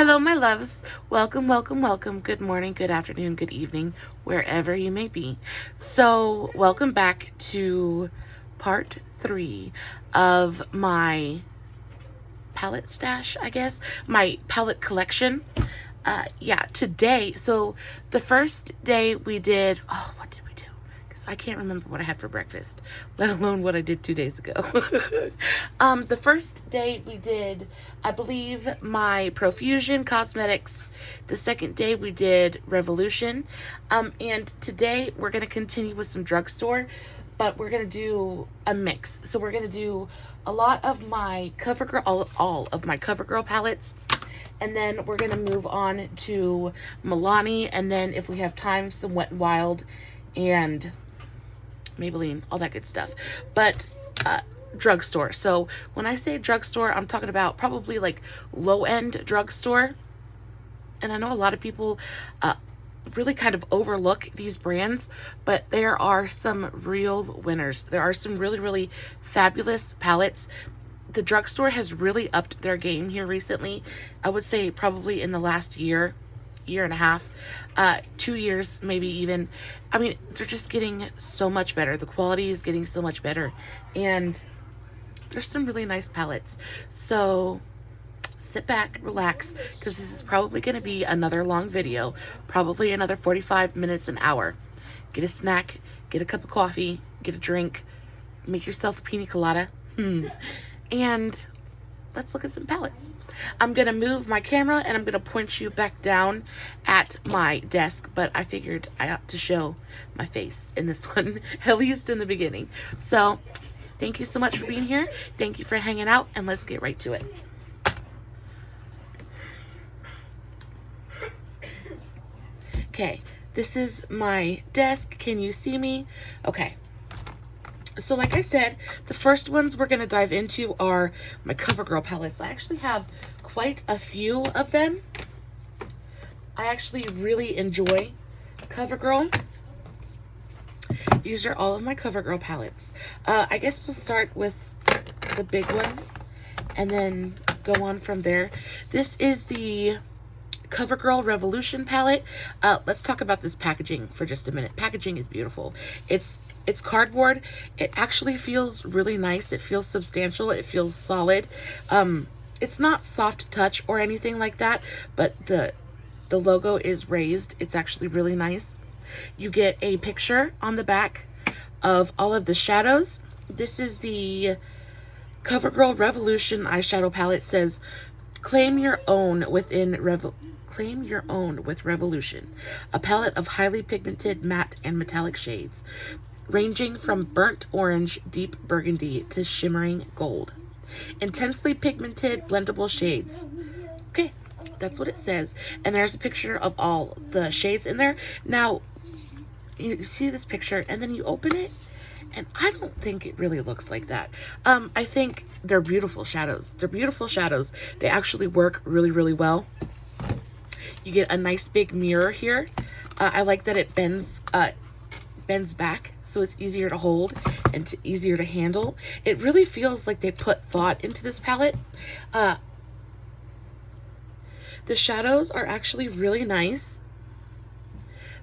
Hello, my loves. Welcome, welcome, welcome. Good morning, good afternoon, good evening, wherever you may be. So, welcome back to part 3 of my palette stash, I guess. My palette collection. Yeah, today, so the first day we did, oh, what did we do? Because I can't remember what I had for breakfast, let alone what I did 2 days ago. The first day we did, I believe, my Profusion Cosmetics. The second day we did Revolution. And today we're going to continue with some Drugstore, but we're going to do a mix. So we're going to do a lot of my CoverGirl, all of my CoverGirl palettes. And then we're going to move on to Milani. And then if we have time, some Wet-N-Wild and Maybelline, all that good stuff. But Drugstore. So when I say Drugstore, I'm talking about probably like low-end Drugstore. And I know a lot of people really kind of overlook these brands, but there are some real winners. There are some really, really fabulous palettes. The Drugstore has really upped their game here recently. I would say probably in the last year and a half, 2 years maybe even. I mean, they're just getting so much better. The quality is getting so much better, and there's some really nice palettes. So sit back, relax, because this is probably going to be another long video, probably another 45 minutes, an hour. Get a snack, get a cup of coffee, get a drink, make yourself a pina colada, and let's look at some palettes. I'm going to move my camera and I'm going to point you back down at my desk, but I figured I ought to show my face in this one, at least in the beginning. So thank you so much for being here. Thank you for hanging out, and let's get right to it. Okay, this is my desk. Can you see me? Okay. So like I said, the first ones we're going to dive into are my CoverGirl palettes. I actually have quite a few of them. I actually really enjoy CoverGirl. These are all of my CoverGirl palettes. I guess we'll start with the big one and then go on from there. This is the CoverGirl Revolution palette. Let's talk about this packaging for just a minute. Packaging is beautiful. It's cardboard. It actually feels really nice. It feels substantial. It feels solid. It's not soft touch or anything like that, but the logo is raised. It's actually really nice. You get a picture on the back of all of the shadows. This is the CoverGirl Revolution eyeshadow palette. It says, claim your own with Revolution, a palette of highly pigmented matte and metallic shades, ranging from burnt orange, deep burgundy to shimmering gold. Intensely pigmented, blendable shades. Okay, that's what it says. And there's a picture of all the shades in there. Now, you see this picture, and then you open it, and I don't think it really looks like that. I think they're beautiful shadows. They're beautiful shadows. They actually work really, really well. You get a nice big mirror here. I like that it bends back, so it's easier to hold and easier to handle. It really feels like they put thought into this palette. The shadows are actually really nice.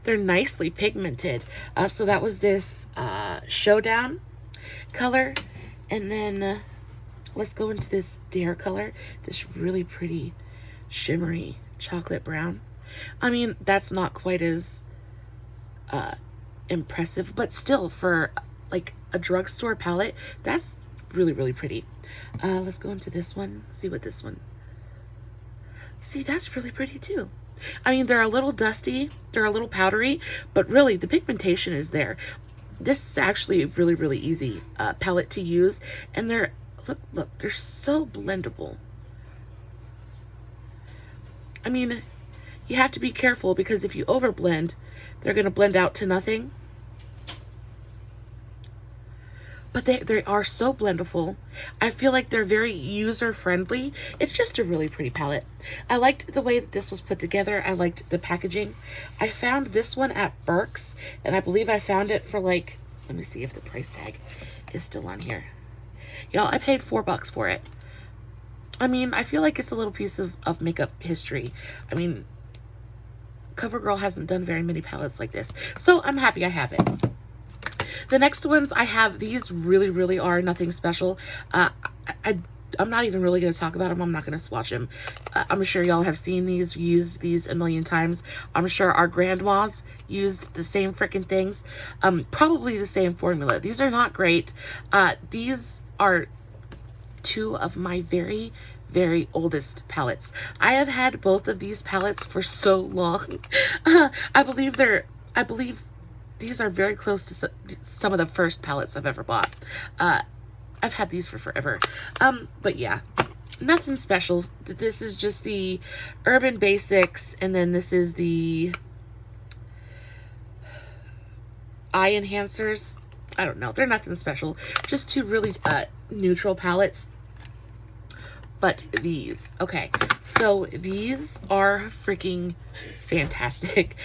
They're nicely pigmented. So that was this Showdown color. And then let's go into this Dare color. This really pretty shimmery chocolate brown. I mean, that's not quite as impressive, but still, for like a drugstore palette, that's really, really pretty. Let's go into this one, see what this one. See, that's really pretty too. I mean, they're a little dusty, they're a little powdery, but really the pigmentation is there. This is actually a really, really easy palette to use, and they're, look, they're so blendable. I mean, you have to be careful, because if you overblend, they're going to blend out to nothing. But they are so blendable. I feel like they're very user-friendly. It's just a really pretty palette. I liked the way that this was put together. I liked the packaging. I found this one at Burke's, and I believe I found it for like, let me see if the price tag is still on here. Y'all, I paid $4 for it. I mean, I feel like it's a little piece of makeup history. I mean, CoverGirl hasn't done very many palettes like this, so I'm happy I have it. The next ones I have, these really are nothing special. I'm not even really going to talk about them. I'm not going to swatch them. I'm sure y'all have seen these, used these a million times. I'm sure our grandmas used the same freaking things. Probably the same formula. These are not great. These are two of my very oldest palettes. I have had both of these palettes for so long. I believe these are very close to some of the first palettes I've ever bought. I've had these for forever. But yeah, nothing special. This is just the Urban Basics, and then this is the eye enhancers. I don't know. They're nothing special. Just two really neutral palettes. But these, okay, so these are freaking fantastic.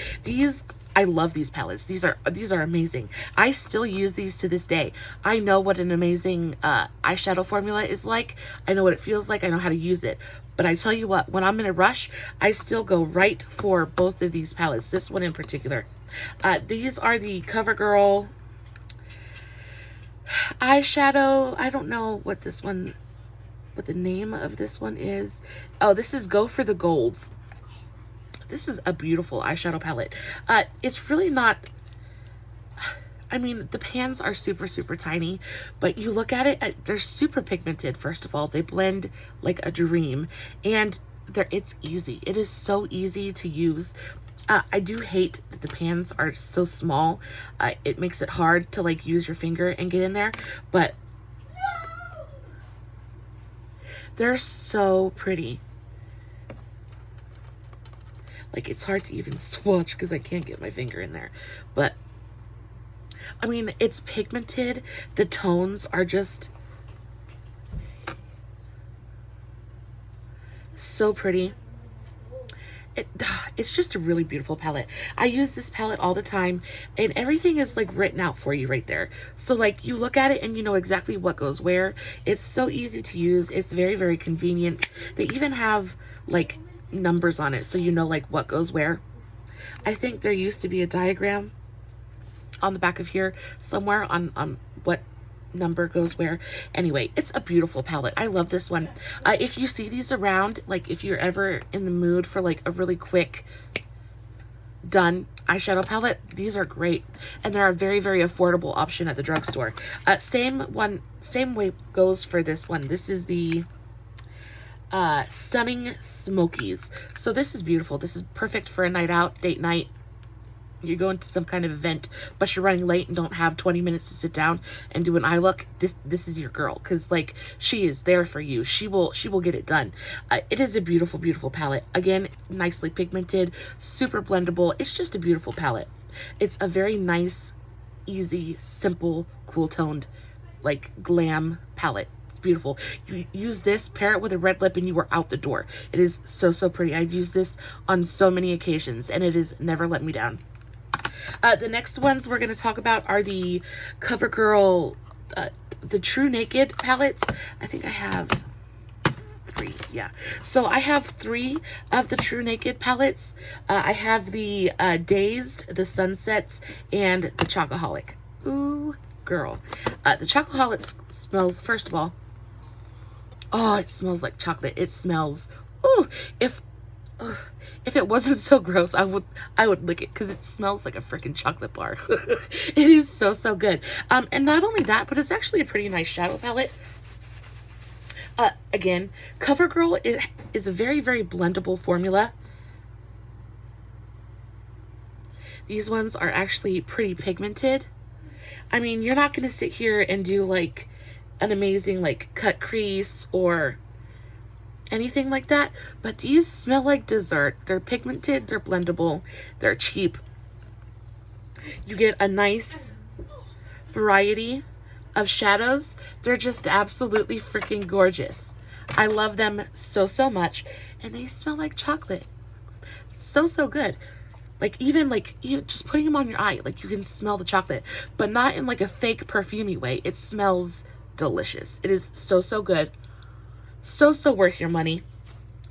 I love these palettes. These are amazing. I still use these to this day. I know what an amazing eyeshadow formula is like. I know what it feels like. I know how to use it. But I tell you what, when I'm in a rush, I still go right for both of these palettes. This one in particular. These are the CoverGirl eyeshadow. I don't know what the name of this one is. Oh, this is Go for the Golds. This is a beautiful eyeshadow palette. It's really not, I mean, the pans are super tiny, but you look at it, they're super pigmented. First of all, they blend like a dream, and it's easy. It is so easy to use. I do hate that the pans are so small. It makes it hard to like use your finger and get in there, but they're so pretty. Like, it's hard to even swatch because I can't get my finger in there. But, I mean, it's pigmented. The tones are just so pretty. It's just a really beautiful palette. I use this palette all the time, and everything is like written out for you right there. So like you look at it and you know exactly what goes where. It's so easy to use. It's very convenient. They even have like numbers on it so you know like what goes where. I think there used to be a diagram on the back of here somewhere on what number goes where. Anyway, it's a beautiful palette. I love this one. If you see these around, like if you're ever in the mood for like a really quick done eyeshadow palette, these are great, and they're a very affordable option at the drugstore. Same way goes for this one. This is the Stunning Smokies. So this is beautiful. This is perfect for a night out, date night. You're going to some kind of event, but you're running late and don't have 20 minutes to sit down and do an eye look. This is your girl, because like she is there for you. She will get it done. It is a beautiful palette. Again, nicely pigmented, super blendable. It's just a beautiful palette. It's a very nice, easy, simple, cool toned, like glam palette. It's beautiful. You use this, pair it with a red lip, and you are out the door. It is so pretty. I've used this on so many occasions, and it has never let me down. The next ones we're going to talk about are the CoverGirl, the True Naked palettes. I think I have 3, yeah. So I have 3 of the True Naked palettes. I have the Dazed, the Sunsets, and the Chocoholic. Ooh, girl. The Chocoholic smells, first of all, oh, it smells like chocolate. It smells, ooh, if it wasn't so gross, I would lick it because it smells like a freaking chocolate bar. It is so good. And not only that, but it's actually a pretty nice shadow palette. Again, CoverGirl is a very blendable formula. These ones are actually pretty pigmented. I mean, you're not going to sit here and do like an amazing like cut crease or anything like that, but these smell like dessert. They're pigmented, they're blendable, they're cheap. You get a nice variety of shadows. They're just absolutely freaking gorgeous. I love them so much, and they smell like chocolate. So good. Like, even like you just putting them on your eye, like you can smell the chocolate, but not in like a fake perfumey way. It smells delicious. It is so good. So, so worth your money.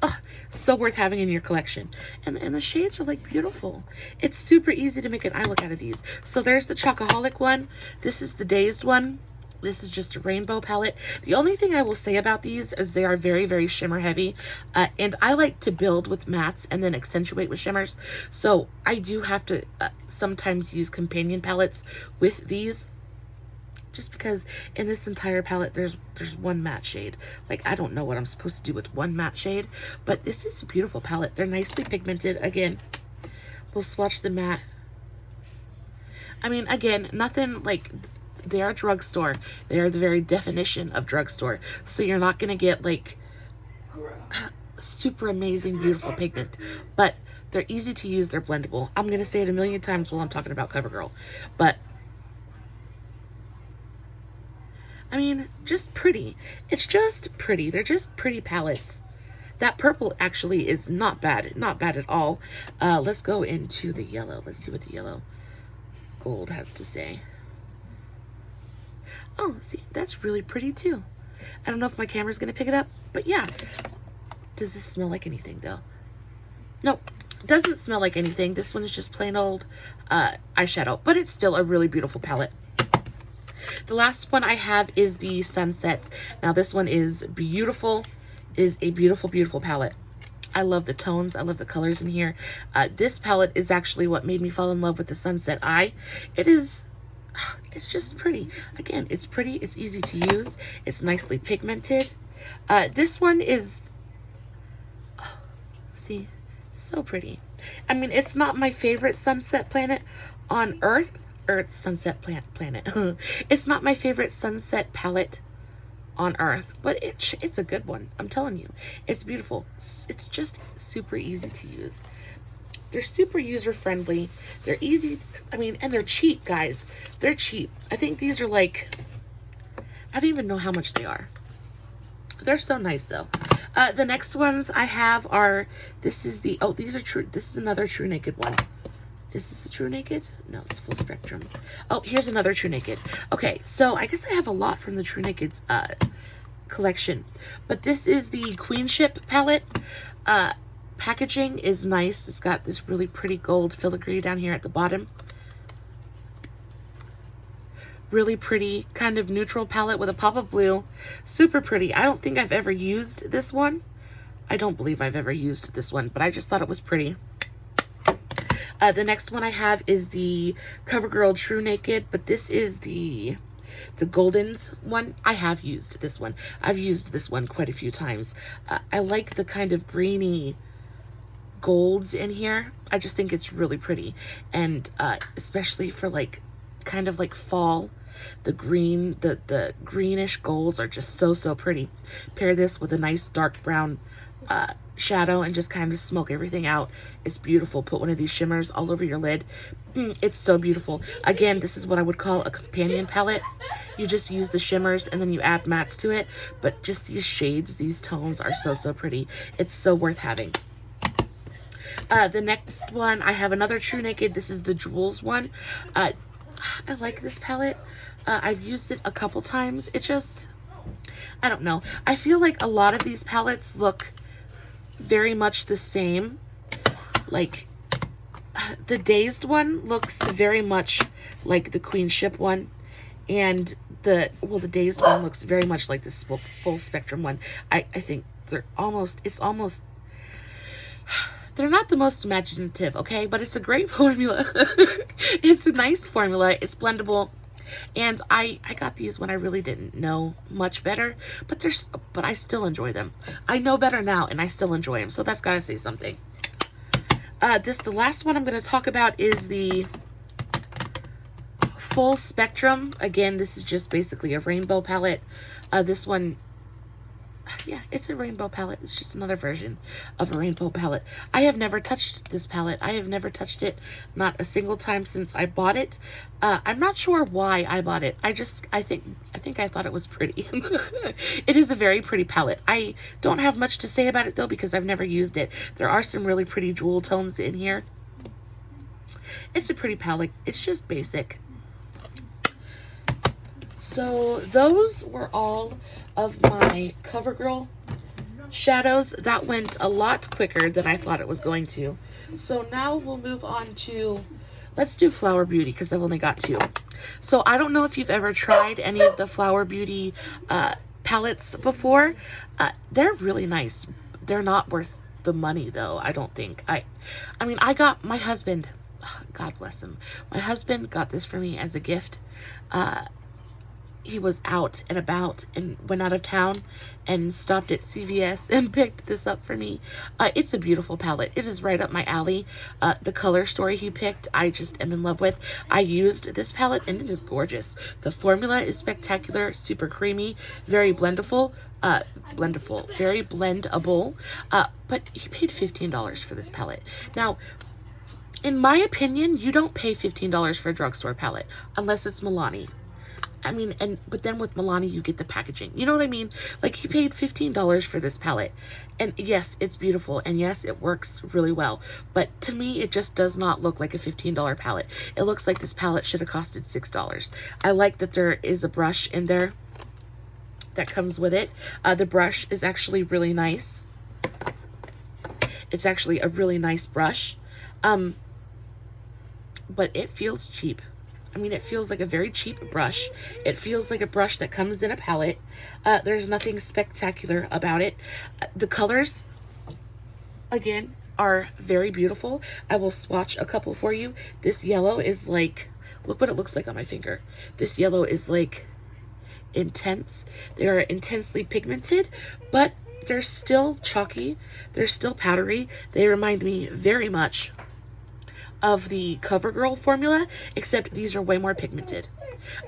Oh, so worth having in your collection. And the shades are like beautiful. It's super easy to make an eye look out of these. So there's the Chocoholic one. This is the Dazed one. This is just a rainbow palette. The only thing I will say about these is they are very, very shimmer heavy. And I like to build with mattes and then accentuate with shimmers. So I do have to sometimes use companion palettes with these. Just because in this entire palette, there's one matte shade. Like, I don't know what I'm supposed to do with one matte shade. But this is a beautiful palette. They're nicely pigmented. Again, we'll swatch the matte. I mean, again, nothing like... They are drugstore. They are the very definition of drugstore. So you're not going to get like super amazing, beautiful pigment. But they're easy to use. They're blendable. I'm going to say it a million times while I'm talking about CoverGirl. But, I mean, just pretty. It's just pretty. They're just pretty palettes. That purple actually is not bad. Not bad at all. Let's go into the yellow. Let's see what the yellow gold has to say. Oh, see, that's really pretty too. I don't know if my camera's going to pick it up, but yeah. Does this smell like anything though? Nope, doesn't smell like anything. This one is just plain old eyeshadow, but it's still a really beautiful palette. The last one I have is the Sunsets. Now this one is beautiful. It is a beautiful, beautiful palette. I love the tones. I love the colors in here. This palette is actually what made me fall in love with the Sunset Eye. It's just pretty. Again, it's pretty. It's easy to use. It's nicely pigmented. This one is, oh, see, so pretty. I mean, it's not my favorite sunset planet on Earth. Sunset planet. It's not my favorite sunset palette on Earth, but it's a good one. I'm telling you, it's beautiful. It's just super easy to use. They're super user-friendly. They're easy. I mean, and they're cheap, guys. They're cheap. I think these are like, I don't even know how much they are. They're so nice, though. The next ones I have are, this is the, oh, these are true. This is another True Naked one. This is the True Naked? No, it's Full Spectrum. Oh, here's another True Naked. Okay, so I guess I have a lot from the True Naked's collection. But this is the Queenship palette. Packaging is nice. It's got this really pretty gold filigree down here at the bottom. Really pretty, kind of neutral palette with a pop of blue. Super pretty. I don't think I've ever used this one. I don't believe I've ever used this one, but I just thought it was pretty. The next one I have is the CoverGirl True Naked, but this is the Goldens one. I have used this one. I've used this one quite a few times. I like the kind of greeny golds in here. I just think it's really pretty, and especially for like kind of like fall, the green, the greenish golds are just so pretty. Pair this with a nice dark brown shadow and just kind of smoke everything out. It's beautiful. Put one of these shimmers all over your lid. It's so beautiful. Again, this is what I would call a companion palette. You just use the shimmers and then you add mattes to it, but just these shades, these tones are so pretty. It's so worth having. The next one, I have another True Naked. This is the Jewels one. I like this palette. I've used it a couple times. It just, I don't know. I feel like a lot of these palettes look very much the same. Like, the Dazed one looks very much like the Queenship one. And the Dazed one looks very much like this Full Spectrum one. I think they're almost, they're not the most imaginative, okay? But it's a great formula. It's a nice formula. It's blendable. And I got these when I really didn't know much better. But I still enjoy them. I know better now, and I still enjoy them. So that's got to say something. The last one I'm going to talk about is the Full Spectrum. Again, this is just basically a rainbow palette. This one, yeah, it's a rainbow palette. It's just another version of a rainbow palette. I have never touched this palette. I have never touched it, not a single time since I bought it. I'm not sure why I bought it. I think I thought it was pretty. It is a very pretty palette. I don't have much to say about it though because I've never used it. There are some really pretty jewel tones in here. It's a pretty palette. It's just basic. So those were all of my CoverGirl shadows. That went a lot quicker than I thought it was going to. So now we'll move on to, let's do Flower Beauty because I've only got 2. So I don't know if you've ever tried any of the Flower Beauty palettes before. They're really nice. They're not worth the money though, I don't think. I mean, I got my husband, God bless him, my husband got this for me as a gift. He was out and about and went out of town and stopped at CVS and picked this up for me. It's a beautiful palette. It is right up my alley. The color story he picked, I just am in love with. I used this palette and it is gorgeous. The formula is spectacular, super creamy, very blendable, very blendable. But he paid $15 for this palette. Now, in my opinion, you don't pay $15 for a drugstore palette unless it's Milani. I mean, but then with Milani, you get the packaging. You know what I mean? Like, he paid $15 for this palette. And yes, it's beautiful. And yes, it works really well. But to me, it just does not look like a $15 palette. It looks like this palette should have costed $6. I like that there is a brush in there that comes with it. The brush is actually really nice. It's actually a really nice brush. But it feels cheap. I mean, it feels like a very cheap brush. It feels like a brush that comes in a palette. There's nothing spectacular about it. The colors, again, are very beautiful. I will swatch a couple for you. This yellow is like, look what it looks like on my finger. This yellow is like intense. They are intensely pigmented, but they're still chalky. They're still powdery. They remind me very much of the CoverGirl formula, except these are way more pigmented.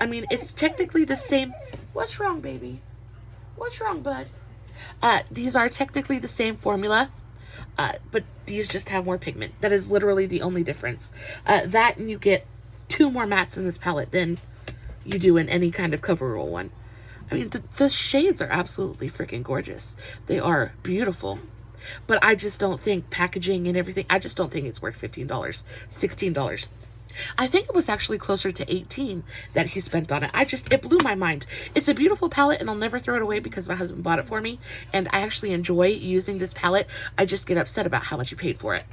I mean, it's technically the same. What's wrong, baby? What's wrong, bud? These are technically the same formula, but these just have more pigment. That is literally the only difference. That and you get 2 more mattes in this palette than you do in any kind of CoverGirl one. I mean, the shades are absolutely freaking gorgeous. They are beautiful. But I just don't think packaging and everything, I just don't think it's worth $15, $16. I think it was actually closer to $18 that he spent on it. It blew my mind. It's a beautiful palette and I'll never throw it away because my husband bought it for me. And I actually enjoy using this palette. I just get upset about how much he paid for it.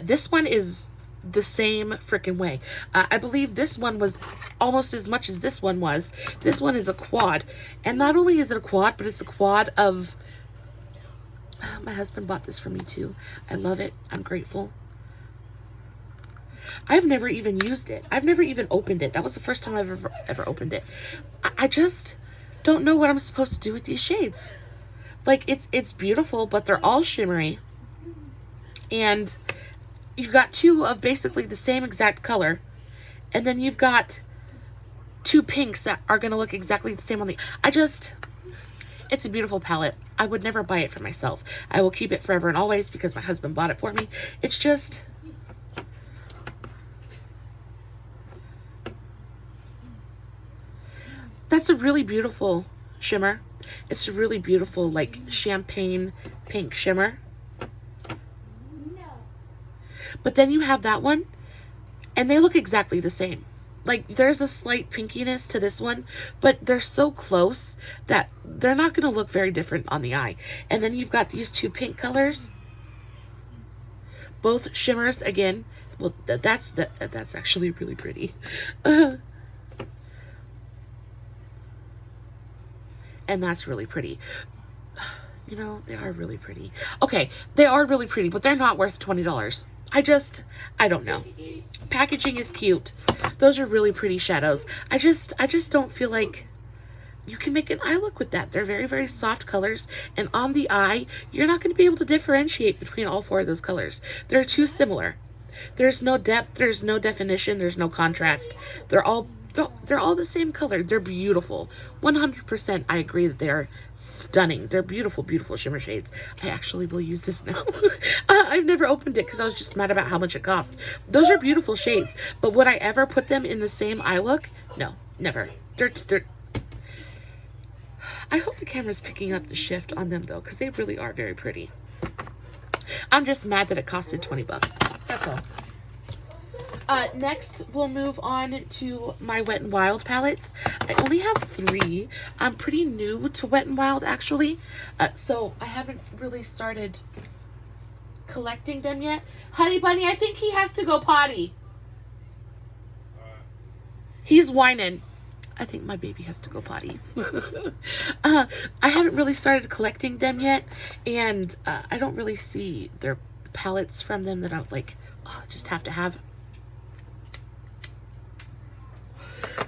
This one is the same freaking way. I believe this one was almost as much as this one was. This one is a quad. And not only is it a quad, but it's a quad of... My husband bought this for me too. I love it. I'm grateful. I've never even used it. I've never even opened it. That was the first time I've ever opened it. I just don't know what I'm supposed to do with these shades. Like, it's beautiful, but they're all shimmery. And you've got 2 of basically the same exact color. And then you've got 2 pinks that are going to look exactly the same on the... It's a beautiful palette. I would never buy it for myself. I will keep it forever and always because my husband bought it for me. It's just... That's a really beautiful shimmer. It's a really beautiful, like, champagne pink shimmer. But then you have that one, and they look exactly the same. Like, there's a slight pinkiness to this one, but they're so close that they're not going to look very different on the eye. And then you've got these 2 pink colors. Both shimmers, again. Well, that's actually really pretty. And that's really pretty. You know, they are really pretty. Okay, they are really pretty, but they're not worth $20. I don't know. Packaging is cute. Those are really pretty shadows. I just don't feel like you can make an eye look with that. They're very, very soft colors. And on the eye, you're not going to be able to differentiate between all 4 of those colors. They're too similar. There's no depth. There's no definition. There's no contrast. They're all the same color. They're beautiful. 100% I agree that they are stunning. They're beautiful, beautiful shimmer shades. I actually will use this now. I've never opened it because I was just mad about how much it cost. Those are beautiful shades, but would I ever put them in the same eye look? No, never. They're I hope the camera's picking up the shift on them though, because they really are very pretty. I'm just mad that it costed 20 bucks. That's all. Next, we'll move on to my Wet n Wild palettes. I only have 3. I'm pretty new to Wet n Wild, actually. So I haven't really started collecting them yet. Honey Bunny, I think he has to go potty. He's whining. I think my baby has to go potty. I haven't really started collecting them yet, and I don't really see their palettes from them that I like, just have to have.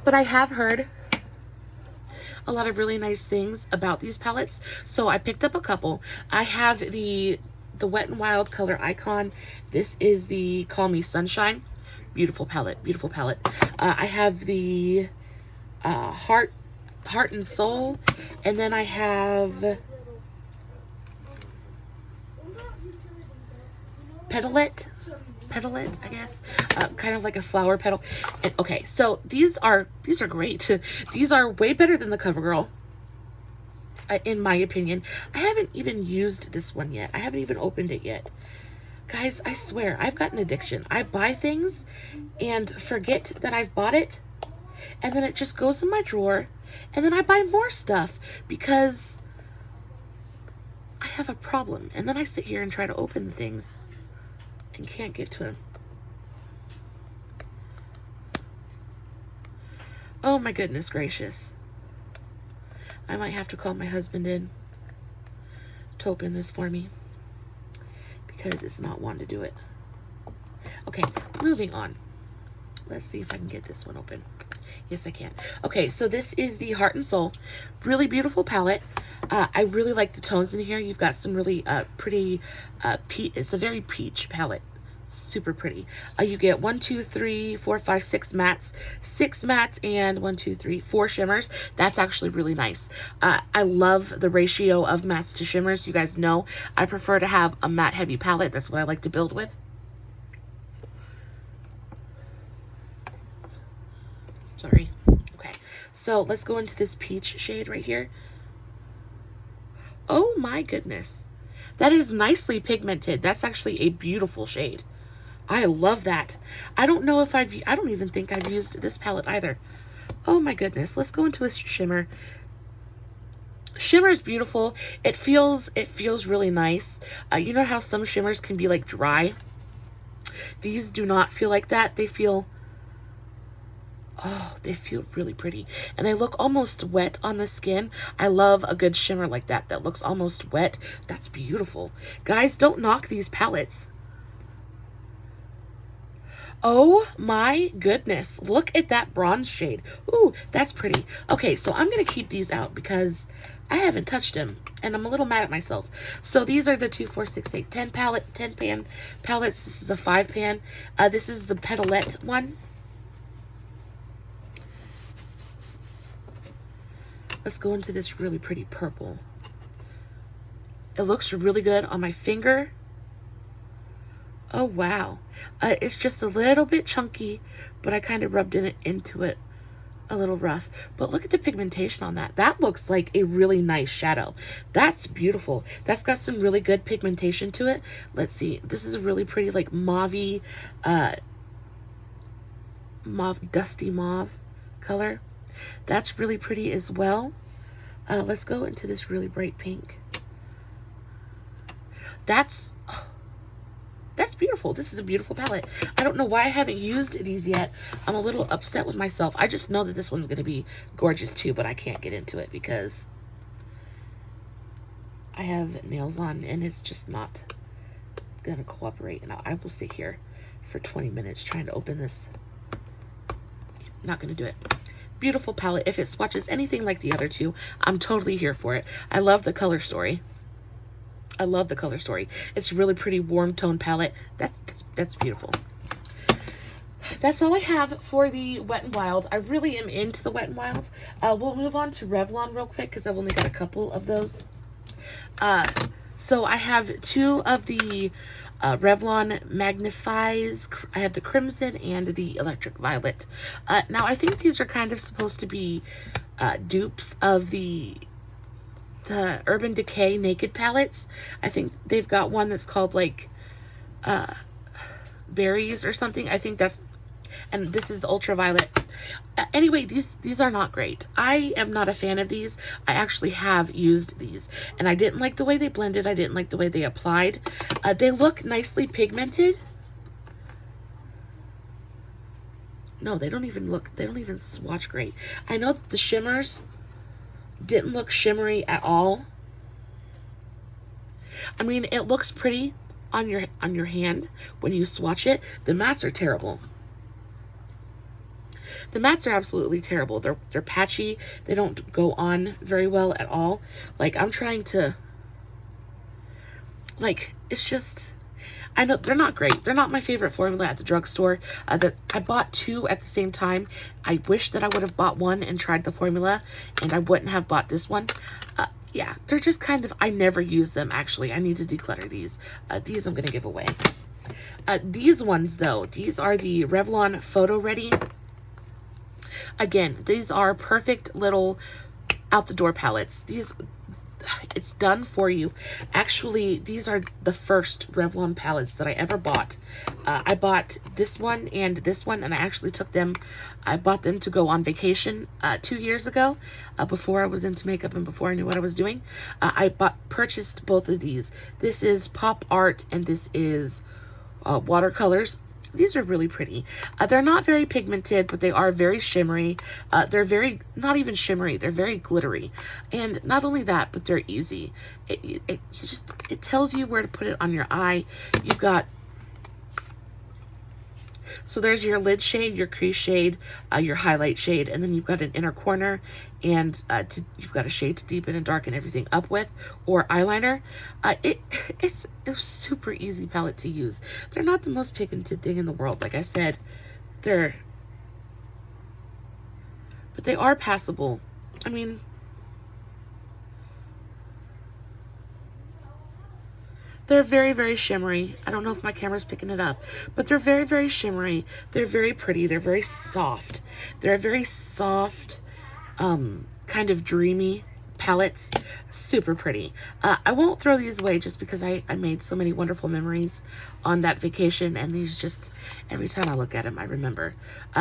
But I have heard a lot of really nice things about these palettes, so I picked up a couple. I have the Wet n Wild color icon. This is the Call Me Sunshine. Beautiful palette, beautiful palette. I have the Heart and Soul, and then I have Petalette, I guess, kind of like a flower petal. And, okay, so these are great. These are way better than the CoverGirl, in my opinion. I haven't even used this one yet. I haven't even opened it yet. Guys, I swear, I've got an addiction. I buy things and forget that I've bought it, and then it just goes in my drawer, and then I buy more stuff because I have a problem. And then I sit here and try to open the things and can't get to them. Oh my goodness gracious. I might have to call my husband in to open this for me, because it's not wanting to do it. Okay, moving on. Let's see if I can get this one open. Yes, I can. Okay, so this is the Heart and Soul. Really beautiful palette. I really like the tones in here. You've got some really pretty peach. It's a very peach palette. Super pretty. You get 1, 2, 3, 4, 5, 6 mattes. 6 mattes and 1, 2, 3, 4 shimmers. That's actually really nice. I love the ratio of mattes to shimmers. You guys know I prefer to have a matte heavy palette. That's what I like to build with. Sorry. Okay, so let's go into this peach shade right here. Oh my goodness. That is nicely pigmented. That's actually a beautiful shade. I love that. I don't know if I don't even think I've used this palette either. Oh my goodness. Let's go into a shimmer. Shimmer's beautiful. It feels really nice. You know how some shimmers can be like dry? These do not feel like that. They feel really pretty, and they look almost wet on the skin. I love a good shimmer like that that looks almost wet. That's beautiful. Guys, don't knock these palettes. Oh my goodness, look at that bronze shade. Ooh, that's pretty. Okay, so I'm gonna keep these out because I haven't touched them, and I'm a little mad at myself. So these are the 2, 4, 6, 8, 10 pan palettes. This is a 5 pan. This is the Petalette one. Let's go into this really pretty purple. It looks really good on my finger. Oh, wow. It's just a little bit chunky, but I kind of rubbed into it a little rough. But look at the pigmentation on that. That looks like a really nice shadow. That's beautiful. That's got some really good pigmentation to it. Let's see. This is a really pretty, like, mauve-y, dusty mauve color. That's really pretty as well. Let's go into this really bright pink. That's beautiful. This is a beautiful palette. I don't know why I haven't used these yet. I'm a little upset with myself. I just know that this one's going to be gorgeous too, but I can't get into it because I have nails on and it's just not going to cooperate. And I will sit here for 20 minutes trying to open this. Not going to do it. Beautiful palette. If it swatches anything like the other two, I'm totally here for it. I love the color story. I love the color story. It's a really pretty warm tone palette. That's beautiful. That's all I have for the Wet n Wild. I really am into the Wet n Wild. We'll move on to Revlon real quick because I've only got a couple of those. So I have 2 of the Revlon Magnifies. I have the Crimson and the Electric Violet. Now, I think these are kind of supposed to be dupes of the Urban Decay Naked palettes. I think they've got one that's called like Berries or something. I think that's and this is the ultraviolet. Anyway, these are not great. I am not a fan of these. I actually have used these, and I didn't like the way they blended. I didn't like the way they applied. They look nicely pigmented. No, they don't even swatch great. I know that the shimmers didn't look shimmery at all. I mean, it looks pretty on your hand when you swatch it. The mattes are terrible. The mattes are absolutely terrible. They're patchy. They don't go on very well at all. Like, I'm trying to, like, it's just, I know they're not great. They're not my favorite formula at the drugstore. That I bought two at the same time. I wish that I would have bought one and tried the formula, and I wouldn't have bought this one. Yeah, they're just kind of, I never use them, actually. I need to declutter these. These I'm going to give away. These ones, though, these are the Revlon Photo Ready. Again, these are perfect little out-the-door palettes. These, it's done for you. Actually, these are the first Revlon palettes that I ever bought. I bought this one, and I actually took them, I bought them to go on vacation 2 years ago, before I was into makeup and before I knew what I was doing. I purchased both of these. This is Pop Art, and this is watercolors. These are really pretty. They're not very pigmented, but they are very shimmery. They're very, not even shimmery, they're very glittery. And not only that, but they're easy. It tells you where to put it on your eye. You've got, so there's your lid shade, your crease shade, your highlight shade, and then you've got an inner corner, and you've got a shade to deepen and darken everything up with, or eyeliner. It's a super easy palette to use. They're not the most pigmented thing in the world, like I said. But they are passable. I mean, they're very, very shimmery. I don't know if my camera's picking it up, but they're very, very shimmery. They're very pretty. They're very soft. They're very soft, kind of dreamy palettes. Super pretty. I won't throw these away just because I made so many wonderful memories on that vacation, and these just, every time I look at them, I remember.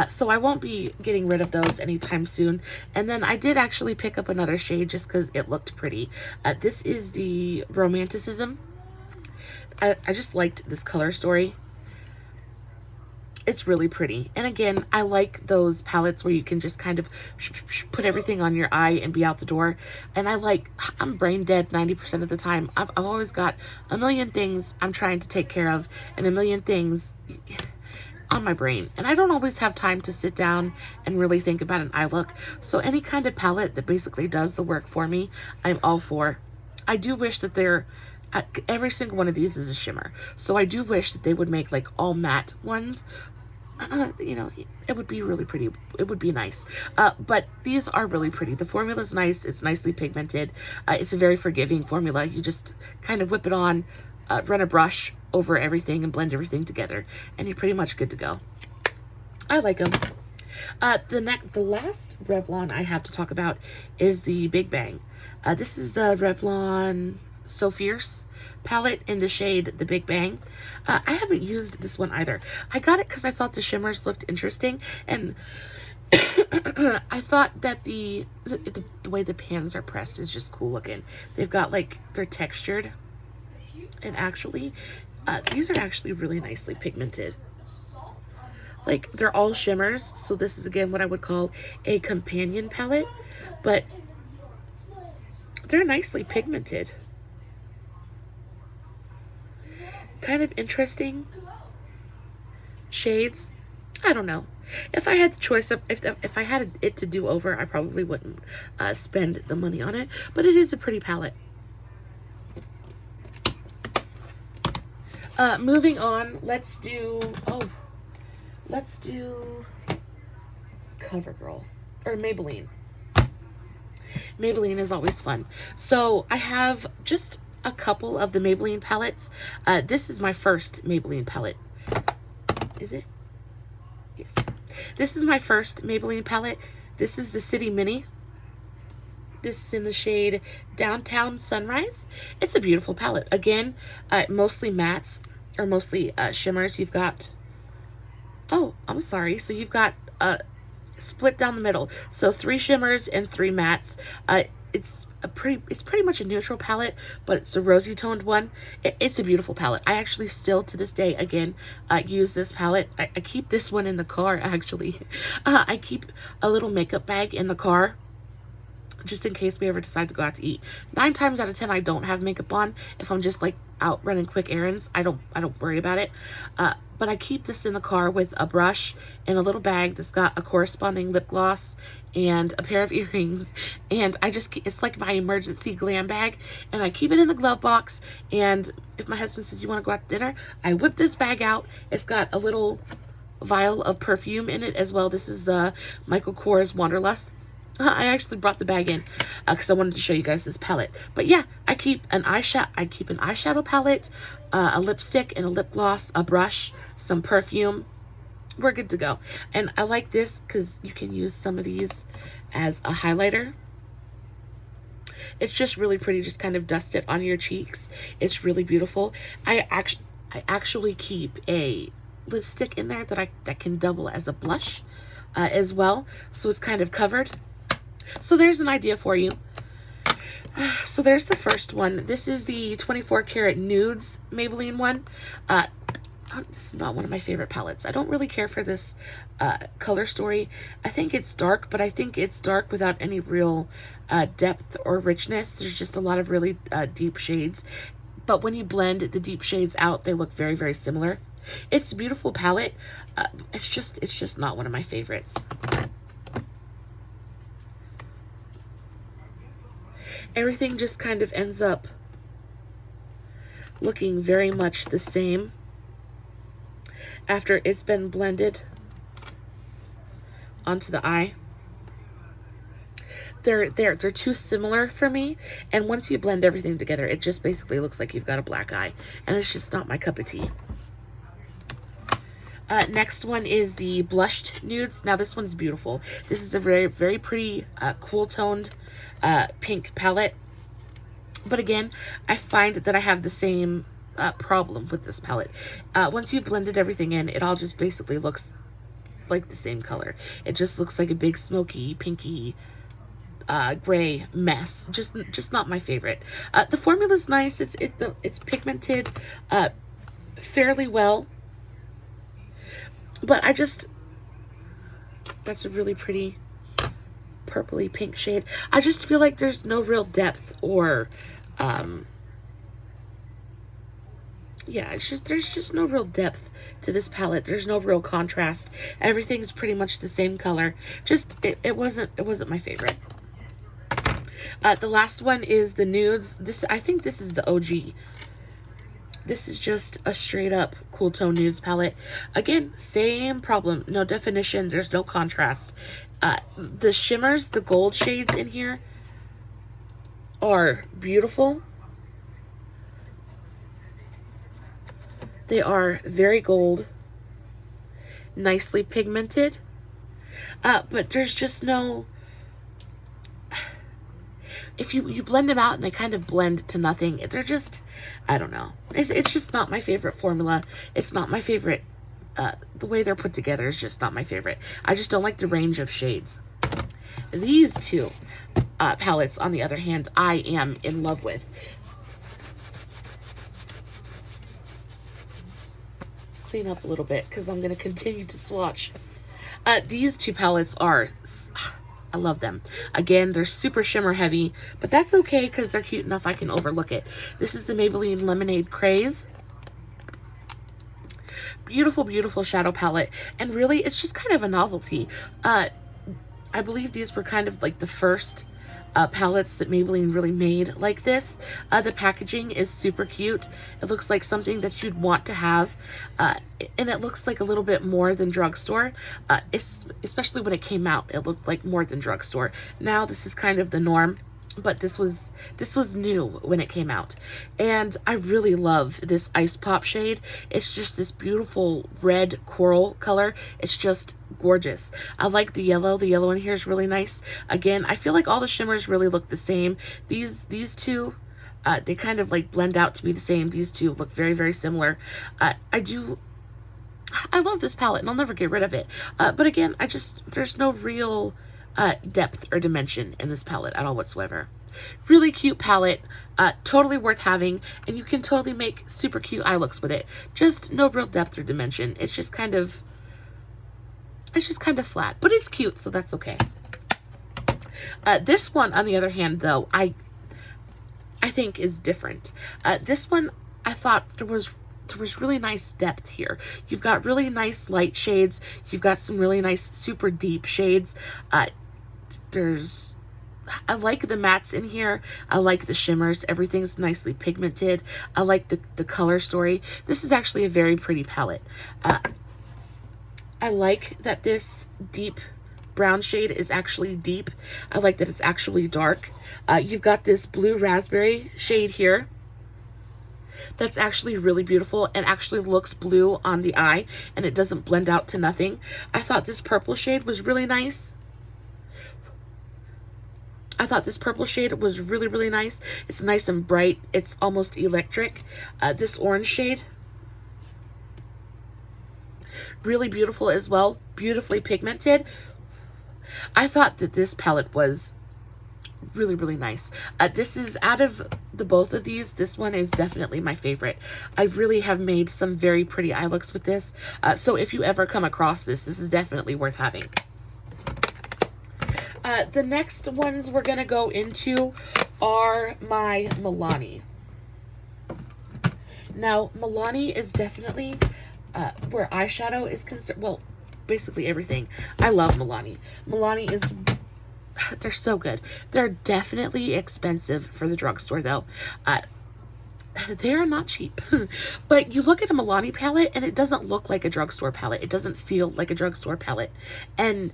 So I won't be getting rid of those anytime soon. And then I did actually pick up another shade just because it looked pretty. This is the Romanticism. I just liked this color story. It's really pretty. And again, I like those palettes where you can just kind of put everything on your eye and be out the door. And I'm brain dead 90% of the time. I've always got a million things I'm trying to take care of and a million things on my brain. And I don't always have time to sit down and really think about an eye look. So any kind of palette that basically does the work for me, I'm all for. I do wish that every single one of these is a shimmer. So I do wish that they would make like all matte ones. You know, it would be really pretty. It would be nice. But these are really pretty. The formula is nice. It's nicely pigmented. It's a very forgiving formula. You just kind of whip it on, run a brush over everything and blend everything together, and you're pretty much good to go. I like them. The last Revlon I have to talk about is the Big Bang. This is the Revlon So Fierce palette in the shade The Big Bang. I haven't used this one either. I got it because I thought the shimmers looked interesting, and I thought that the way the pans are pressed is just cool looking. They've got like, they're textured, and actually these are actually really nicely pigmented. Like, they're all shimmers, so this is again what I would call a companion palette, but they're nicely pigmented. Kind of interesting shades. I don't know. If I had the choice of, if I had it to do over, I probably wouldn't spend the money on it, but it is a pretty palette. Moving on, let's do CoverGirl, or Maybelline. Maybelline is always fun. So I have just a couple of the Maybelline palettes. This is my first Maybelline palette. Is it? Yes. This is my first Maybelline palette. This is the City Mini. This is in the shade Downtown Sunrise. It's a beautiful palette. Again, mostly mattes, or mostly shimmers. You've got Oh, I'm sorry. So you've got split down the middle. So 3 shimmers and 3 mattes. It's pretty much a neutral palette, but it's a rosy toned one. It's a beautiful palette. I actually still to this day again use this palette. I keep this one in the car actually. I keep a little makeup bag in the car just in case we ever decide to go out to eat. 9 times out of 10 I don't have makeup on. If I'm just like out running quick errands, I don't worry about it. But I keep this in the car with a brush and a little bag that's got a corresponding lip gloss and a pair of earrings, and it's like my emergency glam bag, and I keep it in the glove box. And if my husband says, you want to go out to dinner, I whip this bag out. It's got a little vial of perfume in it as well. This is the Michael Kors Wanderlust. I actually brought the bag in because I wanted to show you guys this palette. But yeah, I keep an eyeshadow palette, a lipstick and a lip gloss, a brush, some perfume. We're good to go. And I like this because you can use some of these as a highlighter. It's just really pretty. Just kind of dust it on your cheeks. It's really beautiful. I actually keep a lipstick in there that can double as a blush as well. So it's kind of covered. So there's an idea for you. So there's the first one. This is the 24 karat nudes Maybelline one. This is not one of my favorite palettes. I don't really care for this color story. I think it's dark, but I think it's dark without any real depth or richness. There's just a lot of really deep shades. But when you blend the deep shades out, they look very, very similar. It's a beautiful palette. It's just not one of my favorites. Everything just kind of ends up looking very much the same after it's been blended onto the eye. They're too similar for me, and once you blend everything together, it just basically looks like you've got a black eye, and it's just not my cup of tea. Next one is the blushed nudes. Now this one's beautiful. This is a very, very pretty, cool toned pink palette. But again, I find that I have the same problem with this palette. Once you've blended everything in, it all just basically looks like the same color. It just looks like a big smoky, pinky, gray mess. Just not my favorite. The formula's nice. It's pigmented fairly well. But that's a really pretty purpley pink shade. I just feel like there's no real depth or, yeah, there's just no real depth to this palette. There's no real contrast. Everything's pretty much the same color. It wasn't my favorite. The last one is the nudes. I think this is the OG. This is just a straight up cool tone nudes palette. Again, same problem. No definition. There's no contrast. The shimmers, the gold shades in here are beautiful. They are very gold, nicely pigmented. But there's just no... If you blend them out and they kind of blend to nothing, they're just, I don't know. It's just not my favorite formula. It's not my favorite, the way they're put together is just not my favorite. I just don't like the range of shades. These two palettes, on the other hand, I am in love with. Clean up a little bit because I'm going to continue to swatch. These two palettes are... I love them. Again, they're super shimmer heavy, but that's okay because they're cute enough I can overlook it. This is the Maybelline Lemonade Craze. Beautiful, beautiful shadow palette. And really, it's just kind of a novelty. I believe these were kind of like the first palettes that Maybelline really made like this. The packaging is super cute. It looks like something that you'd want to have, and it looks like a little bit more than Drugstore. Especially when it came out, it looked like more than Drugstore. Now this is kind of the norm, but this was new when it came out. And I really love this Ice Pop shade. It's just this beautiful red coral color. It's just gorgeous. I like the yellow. The yellow in here is really nice. Again, I feel like all the shimmers really look the same. These two, they kind of like blend out to be the same. These two look very, very similar. I I love this palette and I'll never get rid of it. But again, there's no real depth or dimension in this palette at all whatsoever. Really cute palette, totally worth having, and you can totally make super cute eye looks with it. Just no real depth or dimension. It's just kind of flat, but it's cute, so that's okay. This one, on the other hand, though, I think is different. This one, I thought there was really nice depth here. You've got really nice light shades. You've got some really nice super deep shades. I like the mattes in here. I like the shimmers. Everything's nicely pigmented. I like the color story. This is actually a very pretty palette. I like that this deep brown shade is actually deep. I like that it's actually dark. You've got this blue raspberry shade here that's actually really beautiful and actually looks blue on the eye, and it doesn't blend out to nothing. I thought this purple shade was really nice. I thought this purple shade was really, really nice. It's nice and bright. It's almost electric. This orange shade, really beautiful as well. Beautifully pigmented. I thought that this palette was really, really nice. This is, out of the both of these, this one is definitely my favorite. I really have made some very pretty eye looks with this. So if you ever come across this is definitely worth having. The next ones we're going to go into are my Milani. Now, Milani is definitely where eyeshadow is concerned. Well, basically everything. I love Milani. Milani is, they're so good. They're definitely expensive for the drugstore, though. They're not cheap. But you look at a Milani palette and it doesn't look like a drugstore palette. It doesn't feel like a drugstore palette. And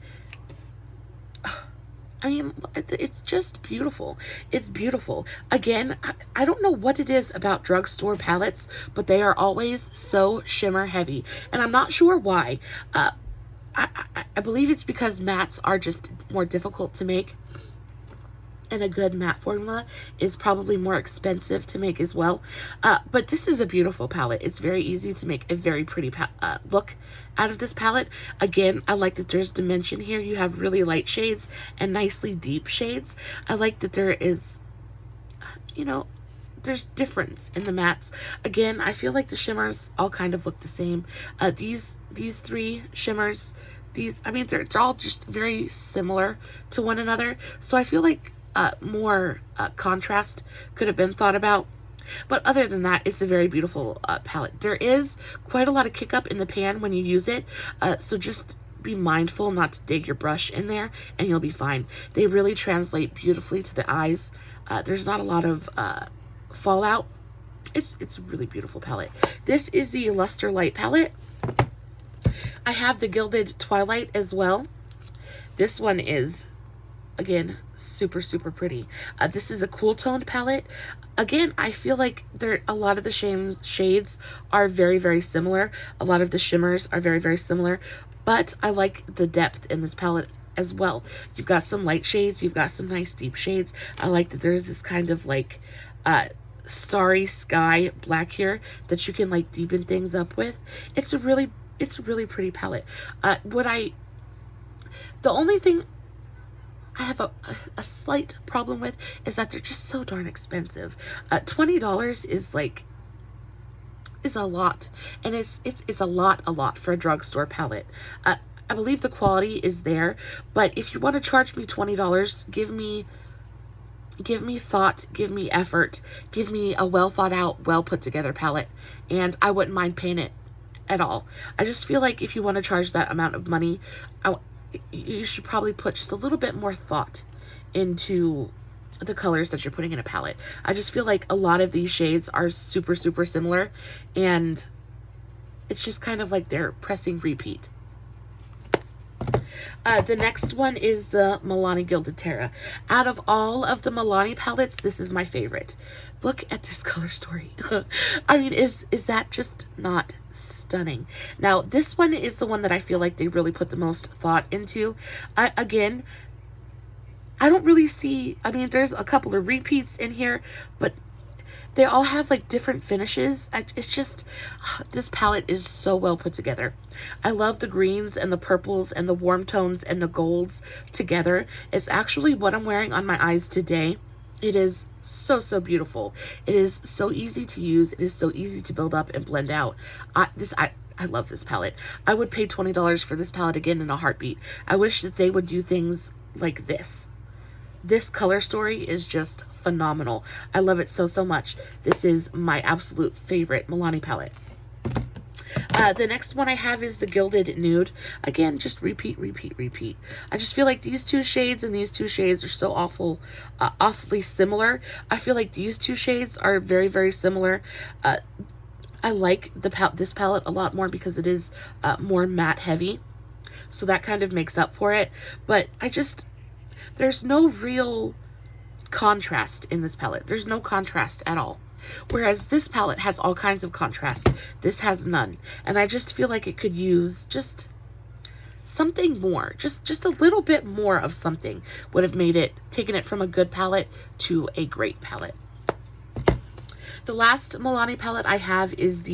I mean, it's just beautiful. It's beautiful. Again, I don't know what it is about drugstore palettes, but they are always so shimmer heavy. And I'm not sure why. I believe it's because mattes are just more difficult to make. And a good matte formula is probably more expensive to make as well. But this is a beautiful palette. It's very easy to make a very pretty look out of this palette. Again, I like that there's dimension here. You have really light shades and nicely deep shades. I like that there is, you know, there's difference in the mattes. Again, I feel like the shimmers all kind of look the same. These three shimmers, I mean, they're all just very similar to one another. So I feel like more contrast could have been thought about. But other than that, it's a very beautiful palette. There is quite a lot of kick up in the pan when you use it. So just be mindful not to dig your brush in there and you'll be fine. They really translate beautifully to the eyes. There's not a lot of fallout. It's a really beautiful palette. This is the Luster Light palette. I have the Gilded Twilight as well. This one is, again, super, super pretty. This is a cool toned palette. Again, I feel like a lot of the shades are very, very similar. A lot of the shimmers are very, very similar. But I like the depth in this palette as well. You've got some light shades. You've got some nice deep shades. I like that there's this kind of like starry sky black here that you can like deepen things up with. It's a really pretty palette. The only thing I have a slight problem with is that they're just so darn expensive. $20 is a lot, and it's a lot for a drugstore palette. I believe the quality is there, but if you want to charge me $20, give me thought, give me effort, give me a well thought out, well put together palette, and I wouldn't mind paying it at all. I just feel like if you want to charge that amount of money, you should probably put just a little bit more thought into the colors that you're putting in a palette. I just feel like a lot of these shades are super, super similar, and it's just kind of like they're pressing repeat. The next one is the Milani Gilded Terra. Out of all of the Milani palettes, this is my favorite. Look at this color story. I mean, is that just not stunning? Now, this one is the one that I feel like they really put the most thought into. Again, I don't really see, I mean, there's a couple of repeats in here, but they all have like different finishes. It's just, this palette is so well put together. I love the greens and the purples and the warm tones and the golds together. It's actually what I'm wearing on my eyes today. It is so, so beautiful. It is so easy to use. It is so easy to build up and blend out. I love this palette. I would pay $20 for this palette again in a heartbeat. I wish that they would do things like this. This color story is just phenomenal. I love it so, so much. This is my absolute favorite Milani palette. The next one I have is the Gilded Nude. Again, just repeat, repeat, repeat. I just feel like these two shades and these two shades are so awfully similar. I feel like these two shades are very, very similar. I like this palette a lot more because it is more matte heavy. So that kind of makes up for it. But there's no real contrast in this palette. There's no contrast at all. Whereas this palette has all kinds of contrast. This has none. And I just feel like it could use just something more. Just a little bit more of something would have taken it from a good palette to a great palette. The last Milani palette I have is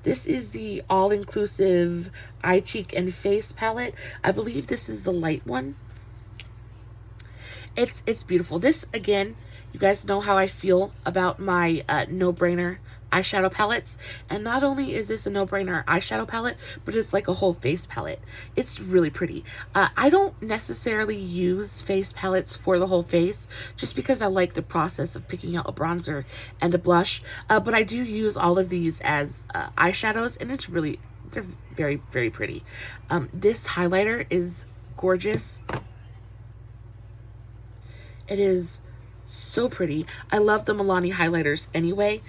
this is the all-inclusive eye, cheek, and face palette. I believe this is the light one. It's beautiful. This, again, you guys know how I feel about my no-brainer eyeshadow palettes. And not only is this a no-brainer eyeshadow palette, but it's like a whole face palette. It's really pretty. I don't necessarily use face palettes for the whole face, just because I like the process of picking out a bronzer and a blush. But I do use all of these as eyeshadows, and they're very, very pretty. This highlighter is gorgeous. It is so pretty. I love the Milani highlighters anyway.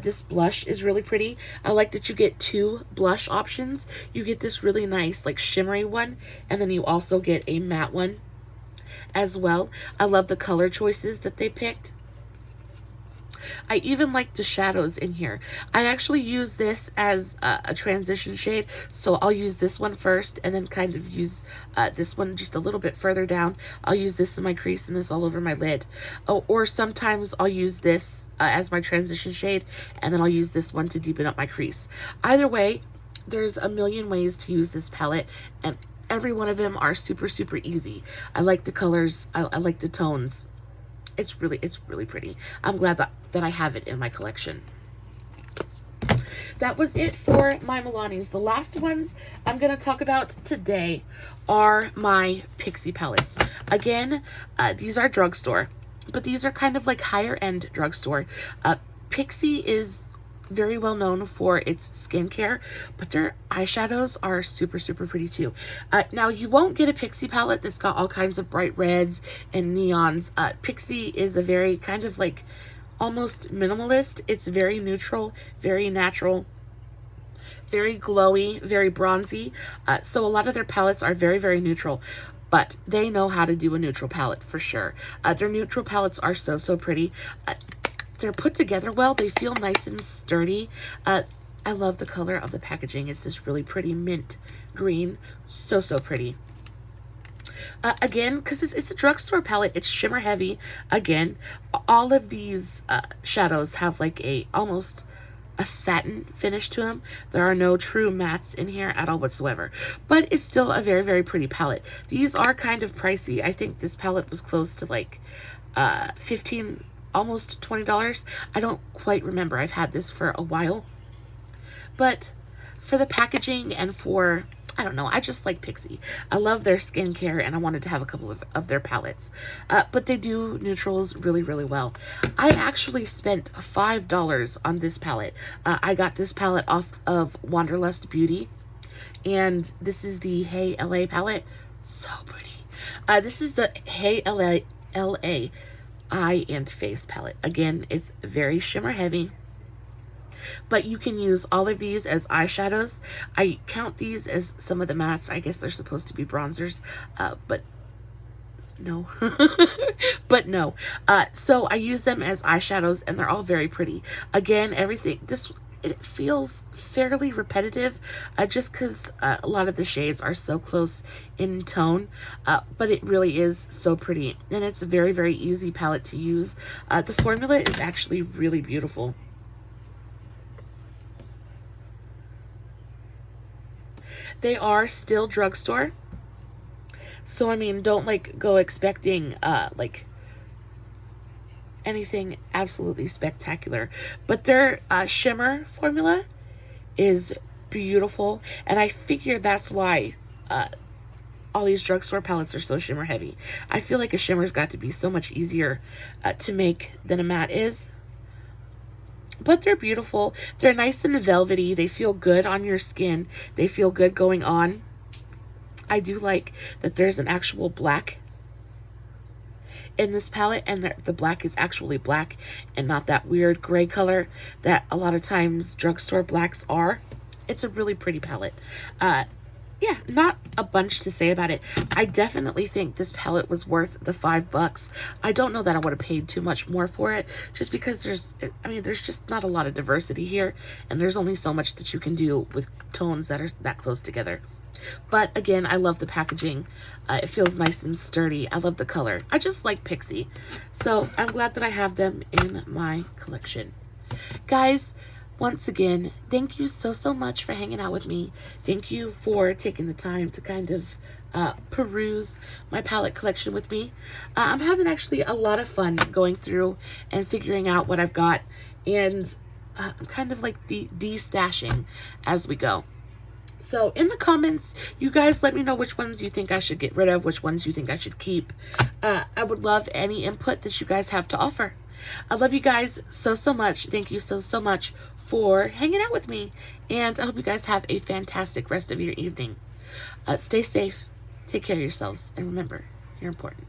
This blush is really pretty. I like that you get two blush options. You get this really nice like shimmery one, and then you also get a matte one as well. I love the color choices that they picked. I even like the shadows in here. I actually use this as a transition shade, so I'll use this one first and then kind of use this one just a little bit further down. I'll use this in my crease and this all over my lid. Oh, or sometimes I'll use this as my transition shade, and then I'll use this one to deepen up my crease. Either way, there's a million ways to use this palette, and every one of them are super, super easy. I like the colors. I like the tones. It's really pretty. I'm glad that I have it in my collection. That was it for my Milanis. The last ones I'm going to talk about today are my Pixie palettes. Again, these are Drugstore, but these are kind of like higher end Drugstore. Pixie is very well known for its skincare, but their eyeshadows are super, super pretty too. Now, you won't get a Pixie palette that's got all kinds of bright reds and neons. Pixie is a very kind of like almost minimalist. It's very neutral, very natural, very glowy, very bronzy. So a lot of their palettes are very, very neutral, but they know how to do a neutral palette for sure. Their neutral palettes are so, so pretty. They're put together well. They feel nice and sturdy. I love the color of the packaging. It's this really pretty mint green. So, so pretty. Again, because it's a Drugstore palette, it's shimmer heavy. Again, all of these shadows have like almost a satin finish to them. There are no true mattes in here at all whatsoever. But it's still a very, very pretty palette. These are kind of pricey. I think this palette was close to like $15, almost $20. I don't quite remember. I've had this for a while. But for the packaging and for, I don't know, I just like Pixie. I love their skincare, and I wanted to have a couple of their palettes. But they do neutrals really, really well. I actually spent $5 on this palette. I got this palette off of Wanderlust Beauty, and this is the Hey LA palette. So pretty. This is the Hey LA eye and face palette. Again, it's very shimmer heavy, but you can use all of these as eyeshadows. I count these as some of the mattes. I guess they're supposed to be bronzers, but no. But no. So I use them as eyeshadows, and they're all very pretty. Again, everything, it feels fairly repetitive, just because a lot of the shades are so close in tone, but it really is so pretty, and it's a very, very easy palette to use. The formula is actually really beautiful. They are still drugstore, so I mean, don't like go expecting like anything absolutely spectacular, but their shimmer formula is beautiful, and I figure that's why all these drugstore palettes are so shimmer heavy. I feel like a shimmer's got to be so much easier to make than a matte is. But they're beautiful. They're nice and velvety. They feel good on your skin. They feel good going on. I do like that there's an actual black in this palette, and the black is actually black and not that weird gray color that a lot of times drugstore blacks are. It's a really pretty palette. Yeah, not a bunch to say about it. I definitely think this palette was worth the $5. I don't know that I would have paid too much more for it, just because there's just not a lot of diversity here, and there's only so much that you can do with tones that are that close together. But again, I love the packaging. It feels nice and sturdy. I love the color. I just like Pixie. So I'm glad that I have them in my collection. Guys, once again, thank you so much for hanging out with me. Thank you for taking the time to kind of peruse my palette collection with me. I'm having actually a lot of fun going through and figuring out what I've got, and I'm kind of like de-stashing as we go. So in the comments, you guys let me know which ones you think I should get rid of, which ones you think I should keep. I would love any input that you guys have to offer. I love you guys so much. Thank you so much for hanging out with me, and I hope you guys have a fantastic rest of your evening. Stay safe, take care of yourselves, and remember, you're important.